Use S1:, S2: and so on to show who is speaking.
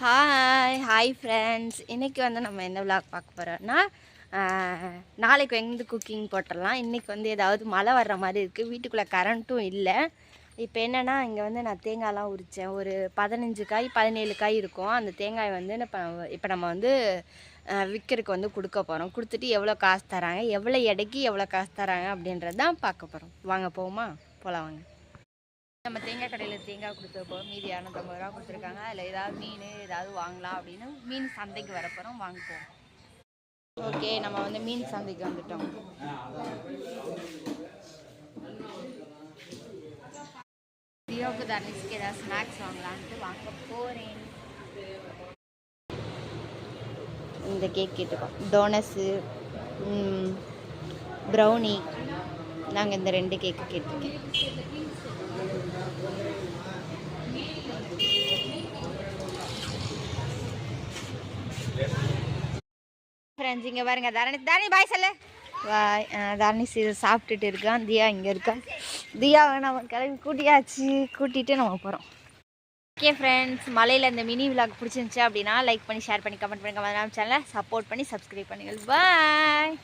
S1: Hi friends. இன்றைக்கி வந்து நம்ம என்ன விளாக் பார்க்க போகிறோன்னா, நாளைக்கு வந்து குக்கிங் போட்டுடலாம். இன்றைக்கி வந்து ஏதாவது மழை வர்ற மாதிரி இருக்குது, வீட்டுக்குள்ளே கரண்ட்டும் இல்லை. இப்போ என்னென்னா, இங்கே வந்து நான் தேங்காய்லாம் உரித்தேன். ஒரு 15 காய் 17 காய் இருக்கும். அந்த தேங்காய் வந்து இப்போ நம்ம வந்து விற்கிறதுக்கு வந்து கொடுக்க போகிறோம். கொடுத்துட்டு எவ்வளோ காசு தராங்க, எவ்வளோ எடைக்கு எவ்வளோ காசு தராங்க அப்படின்றது தான் பார்க்க போகிறோம். வாங்க போவோமா? போகலாம் வாங்க. நம்ம தேங்காய் கடையில் தேங்காய் கொடுத்துருப்போம். மீதி 250 ரூபா கொடுத்துருக்காங்க. அதில் ஏதாவது மீன் ஏதாவது வாங்கலாம் அப்படின்னு மீன் சந்தைக்கு வரப்போகிறோம். வாங்கிப்போம். ஓகே, நம்ம வந்து மீன் சந்தைக்கு வந்துட்டோம். தியோக்கு தர்னிஸ்க்கு ஏதாவது ஸ்நாக்ஸ் வாங்கலான்ட்டு வாங்க போகிறேன். இந்த கேக் கேட்டுக்கோம். டோனஸு, ப்ரௌனி. நாங்கள் இந்த 2 கேக்கு கேட்டிருக்கேன். ஃப்ரெண்ட்ஸ் இங்கே பாருங்க, தரணி பாய் சொல்லு. பாய். தரணிஸ் இது சாப்பிட்டுட்டு இருக்கான். தியா இங்கே இருக்கான். தியாவை நம்ம கிளம்பி கூட்டிகிட்டு நம்ம போகிறோம். ஓகே ஃப்ரெண்ட்ஸ், மலையில் இந்த மினி விளாக் பிடிச்சிருந்துச்சு அப்படின்னா லைக் பண்ணி ஷேர் பண்ணி கமெண்ட் பண்ணி நம்ம சேனலை சப்போர்ட் பண்ணி சப்ஸ்கிரைப் பண்ணுங்கள். பாய்.